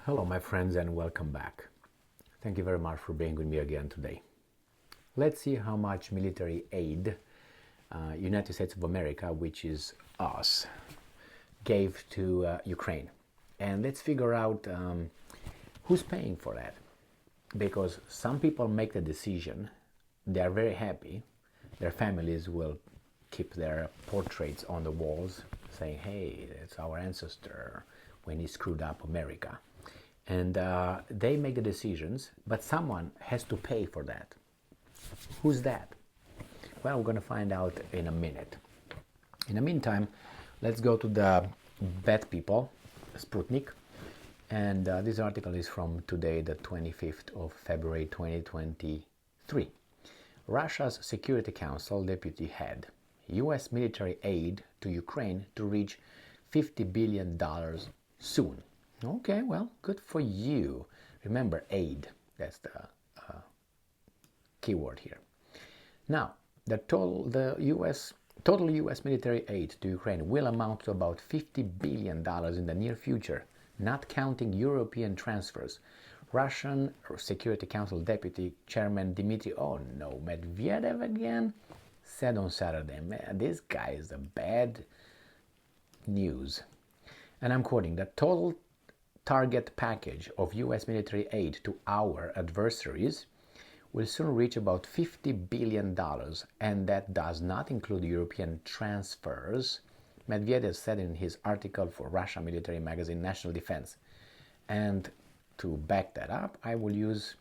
Hello, my friends, and welcome back. Thank you very much for being with me again today. Let's see how much military aid United States of America, which is us, gave to Ukraine. And let's figure out who's paying for that. Because some people make the decision, they are very happy, their families will keep their portraits on the walls saying, hey, that's our ancestor when he screwed up America. And they make the decisions, but someone has to pay for that. Who's that? Well, we're going to find out in a minute. In the meantime, let's go to the bad people, Sputnik. And this article is from today, the 25th of February 2023. Russia's Security Council deputy head, U.S. military aid to Ukraine to reach $50 billion soon. Okay, well, good for you. Remember, aid, that's the keyword here. Now, the total U.S. military aid to Ukraine will amount to about $50 billion in the near future, not counting European transfers. Russian Security Council Deputy Chairman Dmitry, Medvedev again, said on Saturday, man, this guy is a bad news. And I'm quoting, the total target package of U.S. military aid to our adversaries will soon reach about $50 billion, and that does not include European transfers, Medvedev said in his article for Russia military magazine National Defense. And to back that up, I will use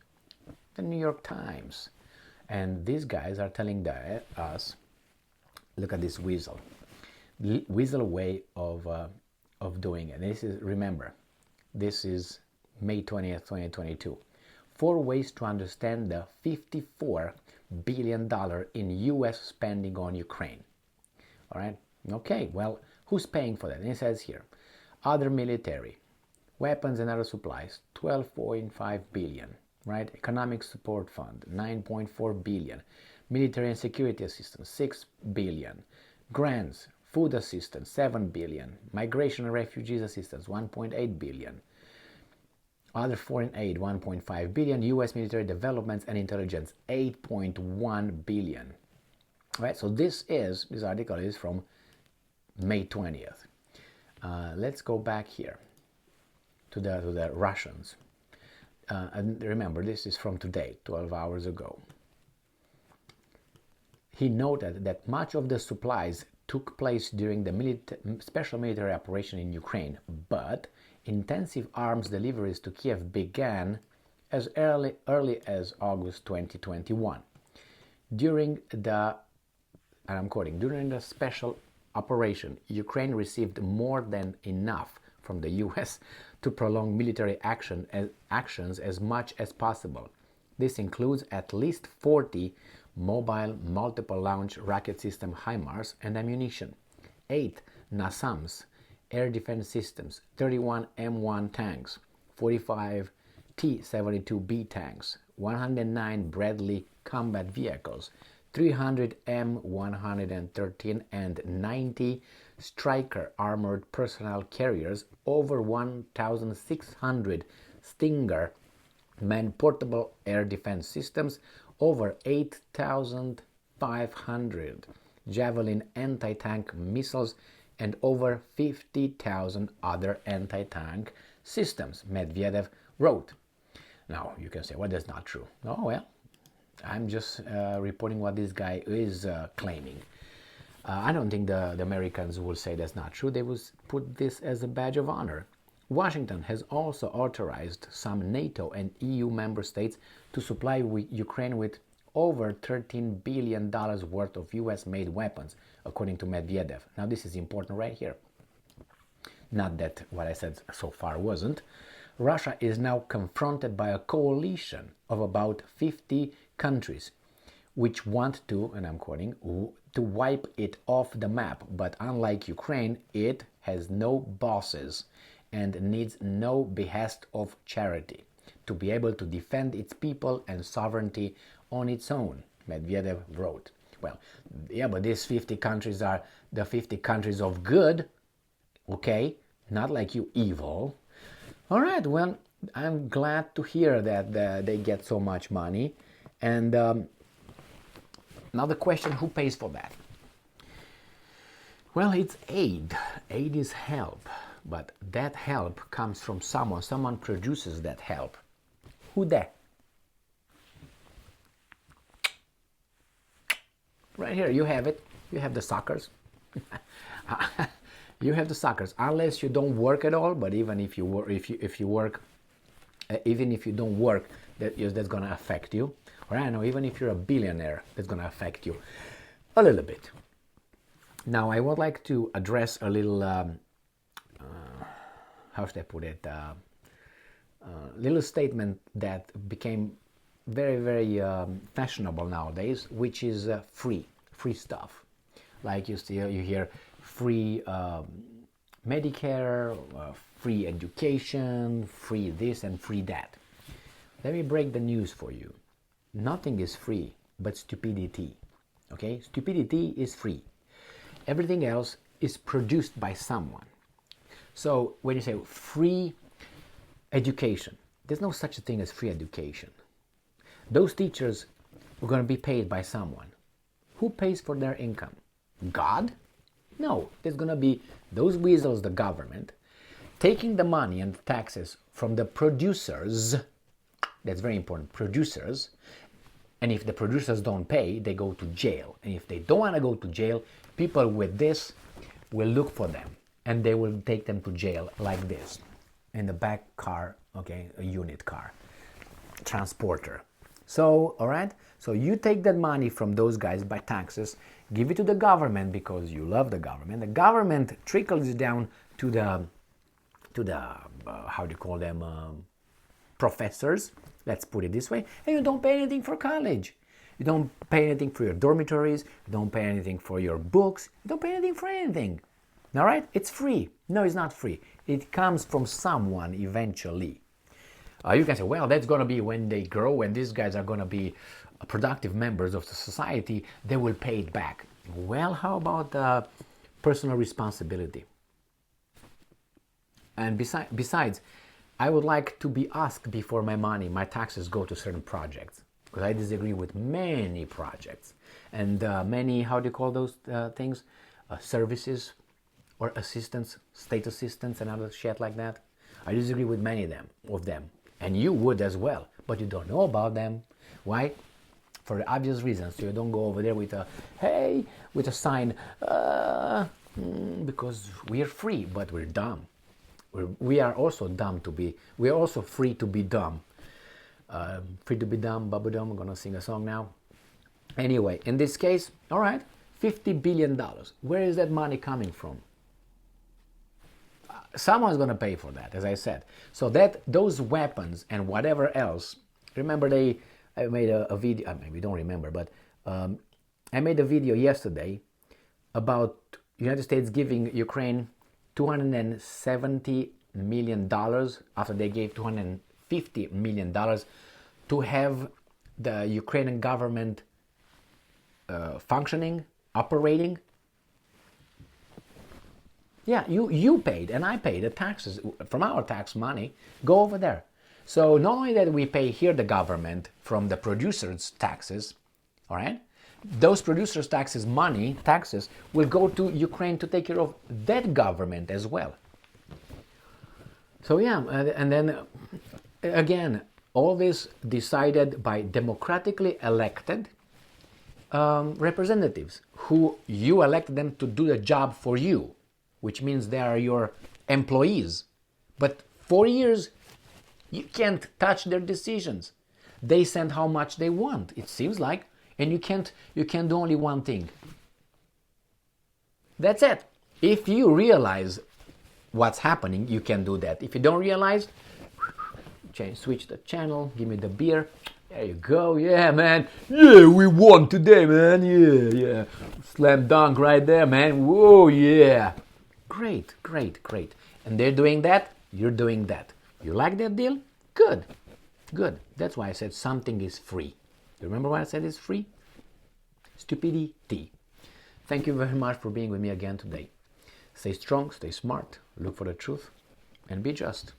the New York Times. And these guys are telling us, look at this weasel way of doing it. This is, remember, this is May 20th, 2022. 4 ways to understand the $54 billion in U.S. spending on Ukraine. All right? Okay, well, who's paying for that? And it says here, other military, weapons and other supplies, $12.5 billion. Right? Economic Support Fund, $9.4 billion. Military and security assistance, $6 billion. Grants, food assistance, $7 billion. Migration and refugees assistance, $1.8 billion. Other foreign aid, $1.5 billion. U.S. military developments and intelligence, $8.1 billion. All right, so this article is from May 20th. Let's go back here to the Russians. And remember, this is from today, 12 hours ago. He noted that much of the supplies took place during the special military operation in Ukraine, but intensive arms deliveries to Kiev began as early as August 2021. During the, and I'm quoting, during the special operation, Ukraine received more than enough from the U.S. to prolong military actions as much as possible. This includes at least 40 mobile multiple-launch rocket system HIMARS and ammunition, 8 NASAMS air defense systems, 31 M1 tanks, 45 T-72B tanks, 109 Bradley combat vehicles, 300 M113 and 90 Stryker armored personnel carriers, over 1,600 Stinger man-portable air defense systems, over 8,500 Javelin anti-tank missiles, and over 50,000 other anti-tank systems, Medvedev wrote. Now, you can say, well, that's not true. Oh, well, I'm just reporting what this guy is claiming. I don't think the Americans will say that's not true. They will put this as a badge of honor. Washington has also authorized some NATO and EU member states to supply Ukraine with over $13 billion worth of US-made weapons, according to Medvedev. Now, this is important right here. Not that what I said so far wasn't. Russia is now confronted by a coalition of about 50 countries which want to, and I'm quoting, to wipe it off the map. But unlike Ukraine, it has no bosses and needs no behest of charity to be able to defend its people and sovereignty on its own, Medvedev wrote. Well, yeah, but these 50 countries are the 50 countries of good, okay? Not like you evil. All right, well, I'm glad to hear that they get so much money. And now the question, who pays for that? Well, it's aid. Aid is help. But that help comes from someone. Someone produces that help. Who that? Right here, you have it. You have the suckers. You have the suckers. Unless you don't work at all, but even if you work, if you work, even if you don't work, that's gonna affect you. Or I know, even if you're a billionaire, that's gonna affect you a little bit. Now, I would like to address a little. How should I put it? Little statement that became very, very fashionable nowadays, which is free stuff. Like you hear free Medicare, free education, free this and free that. Let me break the news for you. Nothing is free but stupidity. Okay, stupidity is free. Everything else is produced by someone. So when you say free education, there's no such a thing as free education. Those teachers are going to be paid by someone. Who pays for their income? God? No, there's going to be those weasels, the government, taking the money and the taxes from the producers. That's very important, producers. And if the producers don't pay, they go to jail. And if they don't want to go to jail, people with this will look for them. And they will take them to jail like this. In the back car, okay, a unit car, transporter. So, all right, so you take that money from those guys by taxes, give it to the government because you love the government. The government trickles it down to the how do you call them, professors, let's put it this way, and you don't pay anything for college. You don't pay anything for your dormitories, you don't pay anything for your books, you don't pay anything for anything. All right, it's free. No, it's not free. It comes from someone eventually. You can say, well, that's going to be when they grow and these guys are going to be productive members of the society, they will pay it back. Well, how about personal responsibility? And besides, I would like to be asked before my taxes go to certain projects, because I disagree with many projects and many, how do you call those things? Services or assistance, state assistance and other shit like that. I disagree with many of them. And you would as well, but you don't know about them. Why? For the obvious reasons. So you don't go over there with a, hey, with a sign, because we are free, but we're dumb. We are also dumb to be, we are also free to be dumb. Free to be dumb, Babu Dumb, I'm gonna sing a song now. Anyway, in this case, all right, $50 billion. Where is that money coming from? Someone's going to pay for that, as I said. So that those weapons and whatever else, remember I made a video, maybe you don't remember, but I made a video yesterday about United States giving Ukraine $270 million after they gave $250 million to have the Ukrainian government functioning, operating. Yeah, you paid and I paid the taxes from our tax money, go over there. So not only that we pay here the government from the producers' taxes, all right? Those producers' taxes will go to Ukraine to take care of that government as well. So yeah, and then again, all this decided by democratically elected representatives who you elected them to do the job for you, which means they are your employees. But 4 years, you can't touch their decisions. They send how much they want, it seems like, and you can't do only one thing. That's it. If you realize what's happening, you can do that. If you don't realize, switch the channel, give me the beer. There you go. Yeah, man. Yeah, we won today, man. Yeah. Slam dunk right there, man. Whoa, yeah. Great. And they're doing that, you're doing that. You like that deal? Good. That's why I said something is free. You remember why I said it's free? Stupidity. Thank you very much for being with me again today. Stay strong, stay smart, look for the truth, and be just.